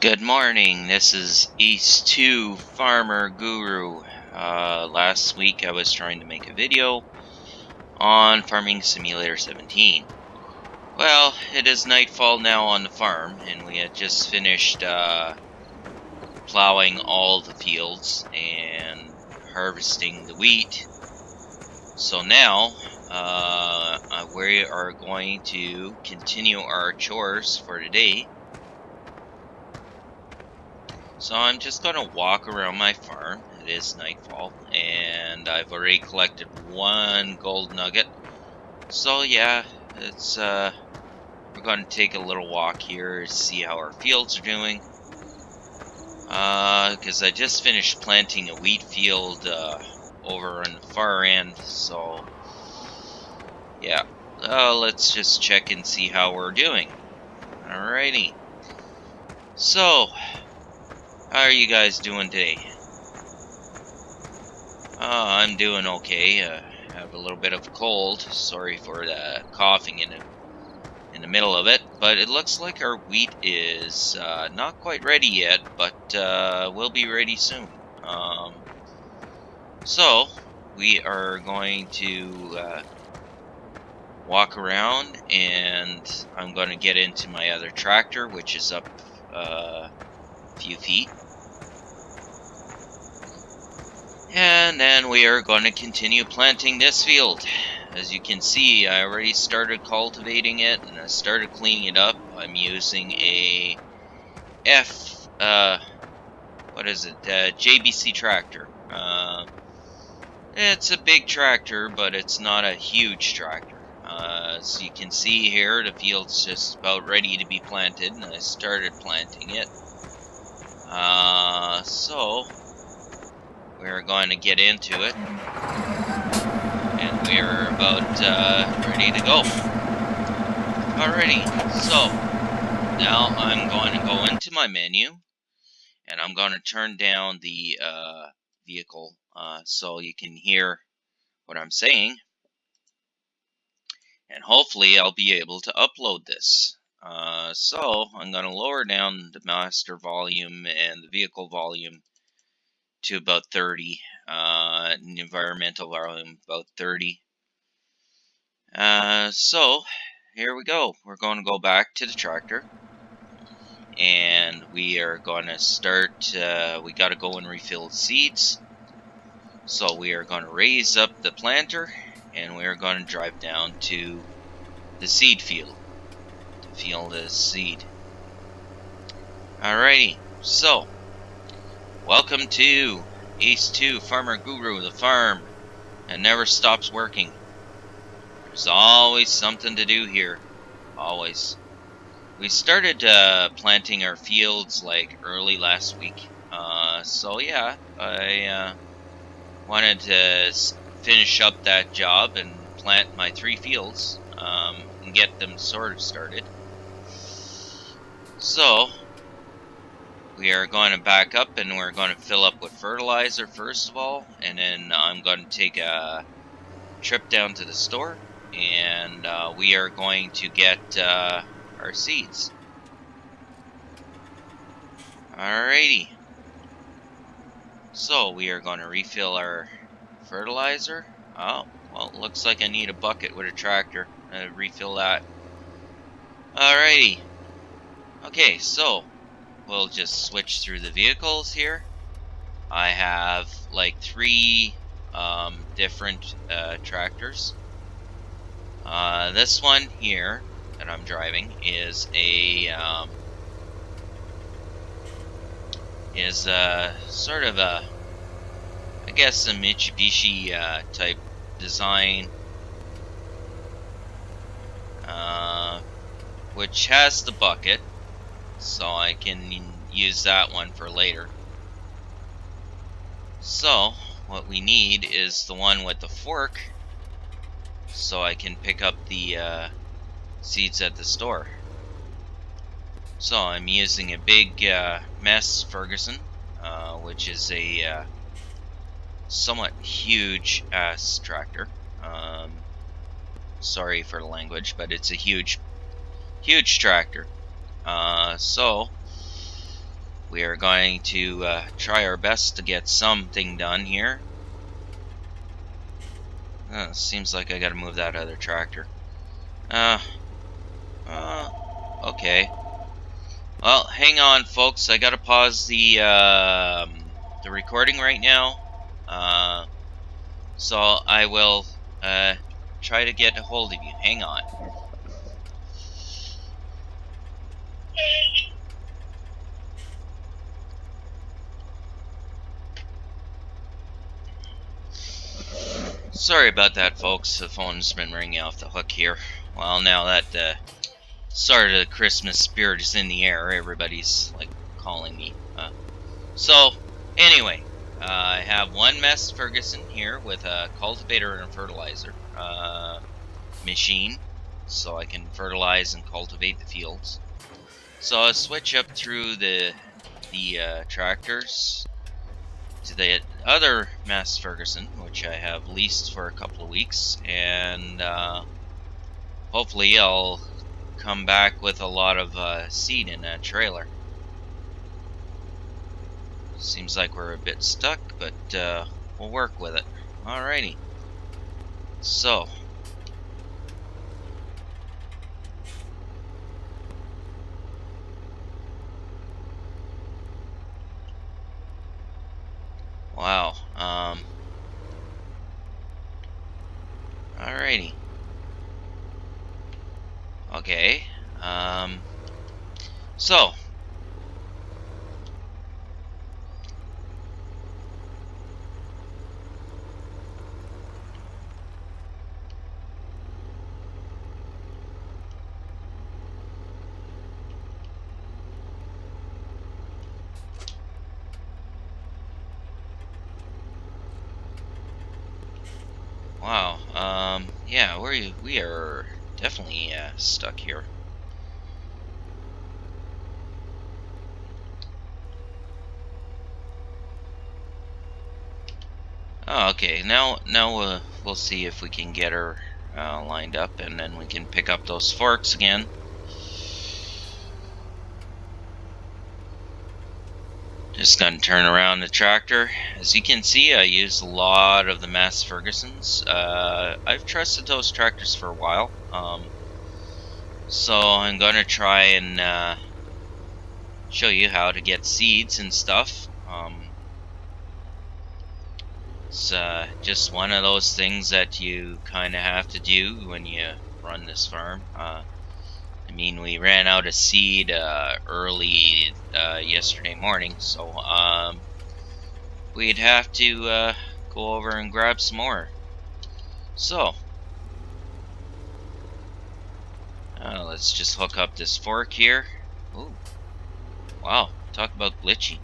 Good morning, this is East 2 Farmer Guru. Last week I was trying to make a video on Farming Simulator 17. Well, it is nightfall now on the farm, and we had just finished plowing all the fields and harvesting the wheat. So now we are going to continue our chores for today. So I'm just going to walk around my farm. It is nightfall, and I've already collected one gold nugget. So yeah, it's we're going to take a little walk here to see how our fields are doing. Because I just finished planting a wheat field over on the far end. So yeah, let's just check and see how we're doing. Alrighty. So, how are you guys doing today? I'm doing okay. I have a little bit of a cold. Sorry for the coughing in the middle of it. But it looks like our wheat is not quite ready yet, but will be ready soon. So we are going to walk around, and I'm going to get into my other tractor, which is up a few feet. And then we are going to continue planting this field. As you can see, I already started cultivating it, and I started cleaning it up. I'm using a JBC tractor. It's a big tractor, but it's not a huge tractor. As you can see here, the field's just about ready to be planted, and I started planting it. So we're going to get into it, and we're about ready to go. Alrighty, so now I'm going to go into my menu, and I'm going to turn down the vehicle so you can hear what I'm saying, and hopefully I'll be able to upload this. So I'm going to lower down the master volume and the vehicle volume to about 30, and the environmental volume about 30. So here we go. We're going to go back to the tractor, and we are going to start. We got to go and refill the seeds. So we are going to raise up the planter, and we are going to drive down to the seed field to fill the seed. Alrighty, so welcome to Ace 2 Farmer Guru, the farm that never stops working. There's always something to do here. Always. We started planting our fields like early last week. So yeah, I wanted to finish up that job and plant my 3 fields and get them sort of started. So we are going to back up, and we're going to fill up with fertilizer first of all, and then I'm going to take a trip down to the store, and we are going to get our seeds. Alrighty. So we are going to refill our fertilizer. Oh, well, it looks like I need a bucket with a tractor to refill that. Alrighty. Okay, so we'll just switch through the vehicles here. I have like 3 different tractors. This one here that I'm driving is a sort of a, I guess, a Mitsubishi type design, which has the bucket, so I can use that one for later. So what we need is the one with the fork, so I can pick up the seeds at the store. So I'm using a big Mess Ferguson, which is a somewhat huge ass tractor. Sorry for the language, but it's a huge tractor. So we are going to try our best to get something done here. Seems like I gotta move that other tractor. Okay. Well, hang on, folks. I gotta pause the recording right now. So I will try to get a hold of you. Hang on. Sorry about that, folks. The phone's been ringing off the hook here. Well, now that the start of the Christmas spirit is in the air, everybody's like calling me. So, anyway, I have one Mass Ferguson here with a cultivator and a fertilizer machine, so I can fertilize and cultivate the fields. So I'll switch up through the tractors to the other Mass Ferguson, which I have leased for a couple of weeks, and hopefully I'll come back with a lot of seed in that trailer. Seems like we're a bit stuck, but we'll work with it. Alrighty. So. Wow. Alrighty. Okay. So. Wow. Yeah, we are definitely stuck here. Oh, okay. Now we'll see if we can get her lined up, and then we can pick up those forks again. Just gonna turn around the tractor. As you can see, I use a lot of the Mass Fergusons. I've trusted those tractors for a while, so I'm gonna try and show you how to get seeds and stuff. It's just one of those things that you kind of have to do when you run this farm. I mean, we ran out of seed early yesterday morning, so we'd have to go over and grab some more. So, let's just hook up this fork here. Ooh, wow, talk about glitchy.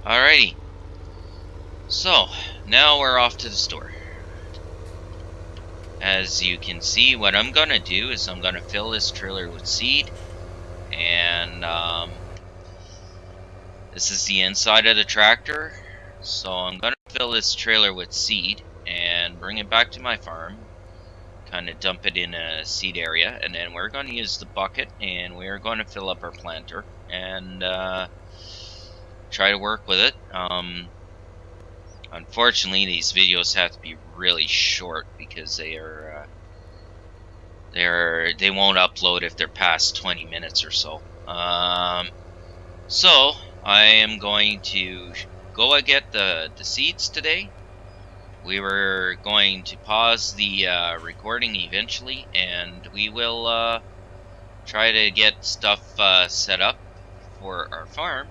Alrighty, so now we're off to the store. As you can see, what I'm gonna do is I'm gonna fill this trailer with seed, and this is the inside of the tractor. So I'm gonna fill this trailer with seed and bring it back to my farm, kind of dump it in a seed area, and then we're going to use the bucket and we're going to fill up our planter and try to work with it. Unfortunately, these videos have to be really short because they won't upload if they're past 20 minutes or so. So I am going to go and get the seeds today. We were going to pause the recording eventually, and we will try to get stuff set up for our farm.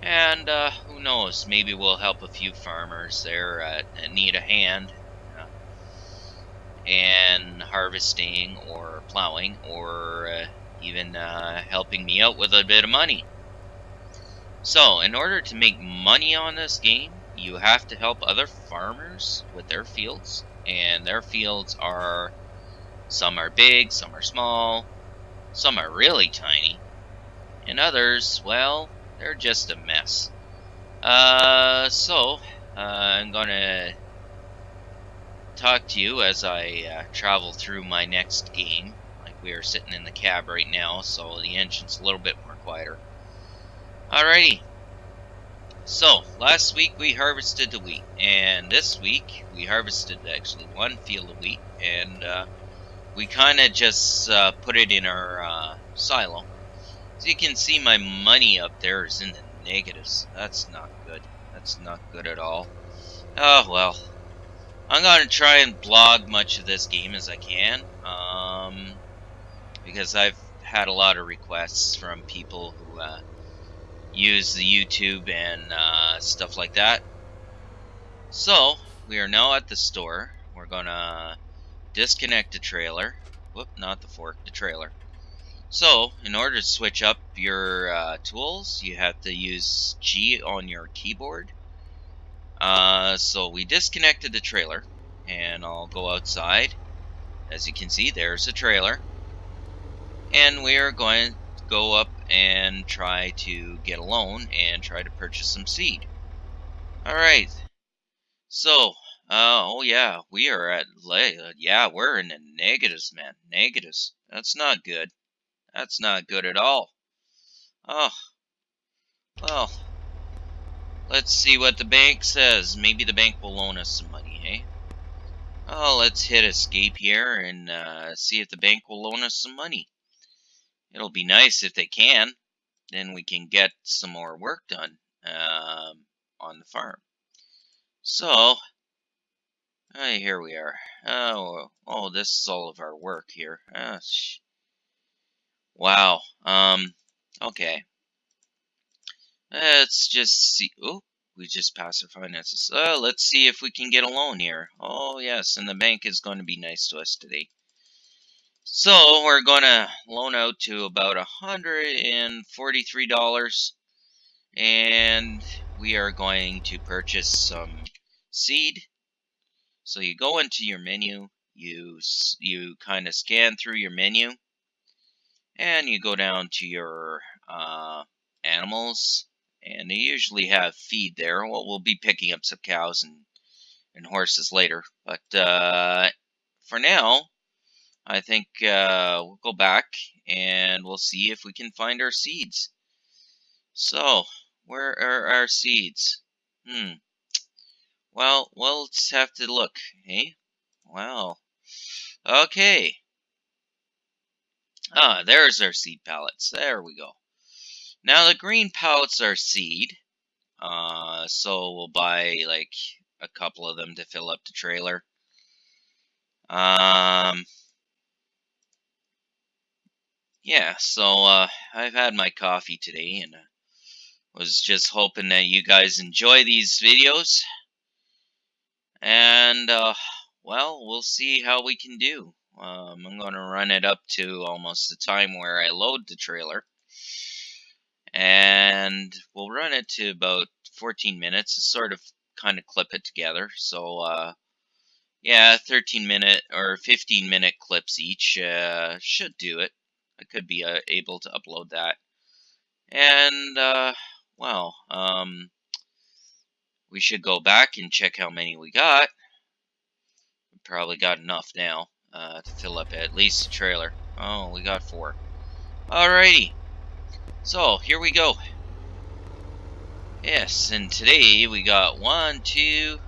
And who knows, maybe we'll help a few farmers there that need a hand in harvesting or plowing, or even helping me out with a bit of money. So, in order to make money on this game, you have to help other farmers with their fields, and their fields are, some are big, some are small, some are really tiny, and others, well, they're just a mess. So I'm gonna talk to you as I travel through my next game. Like, we are sitting in the cab right now, so the engine's a little bit more quieter. Alrighty. So, last week we harvested the wheat, and this week we harvested actually one field of wheat, and we kind of just put it in our silo. So you can see my money up there is in the negatives. That's not good. That's not good at all. Oh, well. I'm going to try and blog much of this game as I can, because I've had a lot of requests from people who use the YouTube and stuff like that. So, we are now at the store. We're going to disconnect the trailer. Whoop, not the fork, the trailer. So, in order to switch up your tools, you have to use G on your keyboard. So we disconnected the trailer, and I'll go outside. As you can see, there's a trailer. And we are going to go up and try to get a loan and try to purchase some seed. Alright. So, oh yeah, we are at, yeah, we're in the negatives, man. Negatives. That's not good. That's not good at all. Oh, well, let's see what the bank says. Maybe the bank will loan us some money, hey? Oh, let's hit escape here and see if the bank will loan us some money. It'll be nice if they can. Then we can get some more work done on the farm. So, here we are. Oh, this is all of our work here. Wow. Okay. Let's just see. Oh, we just passed our finances. Let's see if we can get a loan here. Oh, yes, and the bank is going to be nice to us today. So, we're going to loan out to about $143. And we are going to purchase some seed. So you go into your menu, you kind of scan through your menu, and you go down to your animals, and they usually have feed there. Well, we'll be picking up some cows and horses later, but for now, I think we'll go back and we'll see if we can find our seeds. So, where are our seeds? Well, we'll just have to look, eh? Wow. Okay. There's our seed pallets. There we go. Now, the green pallets are seed. So we'll buy, like, a couple of them to fill up the trailer. Yeah, so, I've had my coffee today, and was just hoping that you guys enjoy these videos. And, well, we'll see how we can do. I'm going to run it up to almost the time where I load the trailer. And we'll run it to about 14 minutes to sort of kind of clip it together. So, yeah, 13-minute or 15-minute clips each should do it. I could be able to upload that. And, well, we should go back and check how many we got. We probably got enough now to fill up at least the trailer. Oh, we got 4. Alrighty. So, here we go. Yes, and today we got 1, 2,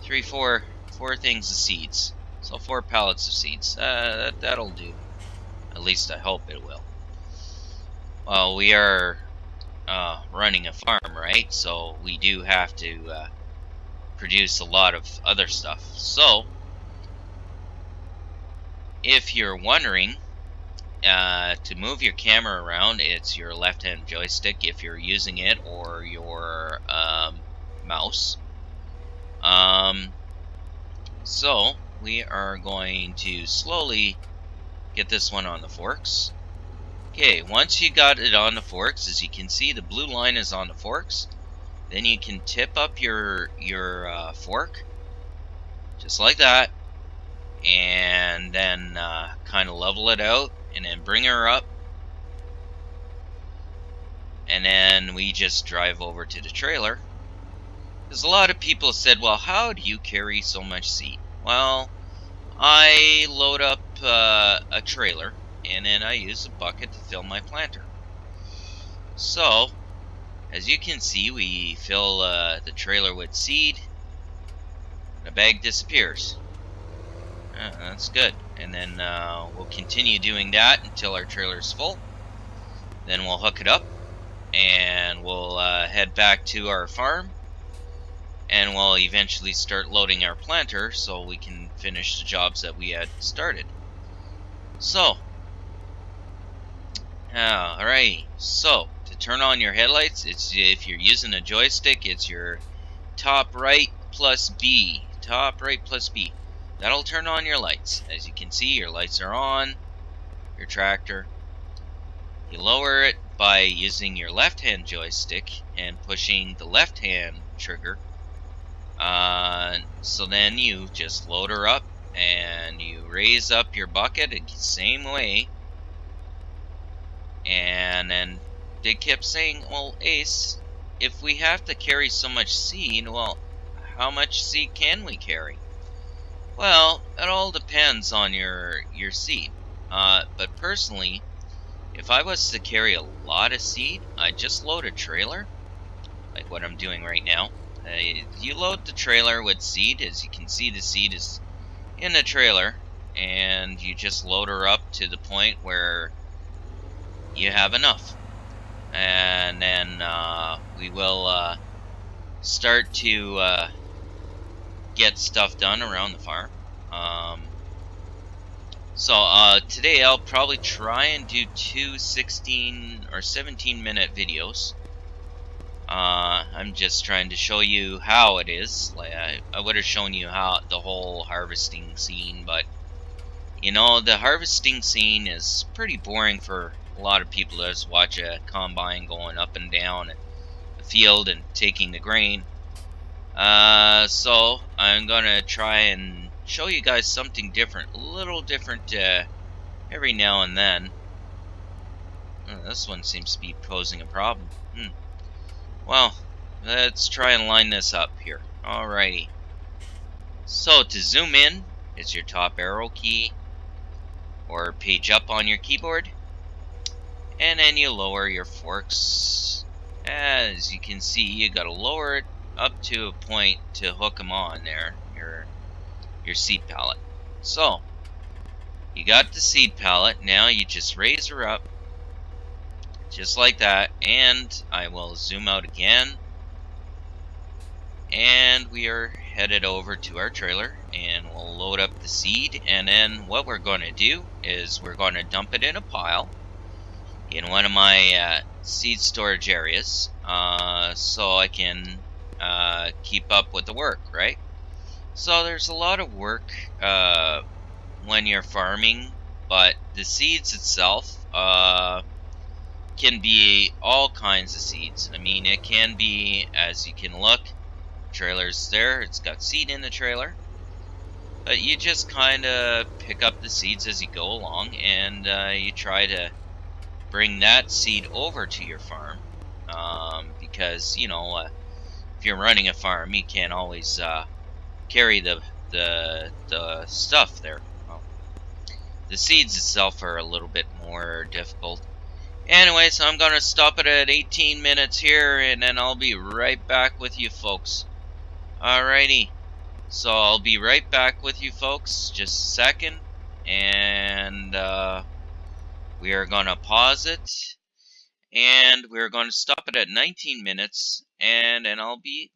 3, 4 things of seeds. So 4 pallets of seeds. That'll do. At least I hope it will. Well, we are running a farm, right? So we do have to produce a lot of other stuff. So, if you're wondering, to move your camera around, it's your left-hand joystick if you're using it, or your mouse. So we are going to slowly get this one on the forks. Okay, once you got it on the forks, as you can see, the blue line is on the forks. Then you can tip up your fork, just like that, and then kind of level it out, and then bring her up, and then we just drive over to the trailer. Because a lot of people said, well, how do you carry so much seed? Well, I load up a trailer, and then I use a bucket to fill my planter. So, As you can see, we fill the trailer with seed. The bag disappears. That's good. And then we'll continue doing that until our trailer is full. Then we'll hook it up and we'll head back to our farm. And we'll eventually start loading our planter so we can finish the jobs that we had started. So, alright. So, to turn on your headlights, it's if you're using a joystick, it's your top right plus B. Top right plus B. That'll turn on your lights. As you can see, your lights are on. Your tractor. You lower it by using your left-hand joystick and pushing the left-hand trigger. So then you just load her up and you raise up your bucket the same way. And then they kept saying, well, Ace, if we have to carry so much seed, well, how much seed can we carry? Well, it all depends on your seed. But personally, if I was to carry a lot of seed, I'd just load a trailer, like what I'm doing right now. You load the trailer with seed. As you can see, the seed is in the trailer, and you just load her up to the point where you have enough. And then we will start to get stuff done around the farm. So today I'll probably try and do 2 16 or 17-minute videos. I'm just trying to show you how it is. Like I would have shown you how the whole harvesting scene, but you know, the harvesting scene is pretty boring for a lot of people that just watch a combine going up and down the field and taking the grain. So I'm gonna try and show you guys something different, a little different every now and then. This one seems to be posing a problem. Well, let's try and line this up here. Alrighty. So to zoom in, it's your top arrow key or page up on your keyboard. And then you lower your forks. As you can see, you gotta lower it up to a point to hook them on there, your seed pallet. So, you got the seed pallet. Now you just raise her up, just like that, and I will zoom out again. And we are headed over to our trailer, and we'll load up the seed, and then what we're going to do is we're going to dump it in a pile in one of my seed storage areas, so I can keep up with the work, right? So there's a lot of work when you're farming, but the seeds itself can be all kinds of seeds. I mean, it can be, as you can look, trailer's there, it's got seed in the trailer, but you just kind of pick up the seeds as you go along, and you try to bring that seed over to your farm, because, you know, if you're running a farm, you can't always carry the stuff there. Well, the seeds itself are a little bit more difficult. Anyway, so I'm going to stop it at 18 minutes here, and then I'll be right back with you folks. Alrighty, so I'll be right back with you folks, just a second, and we are going to pause it, and we're going to stop it at 19 minutes, and then I'll be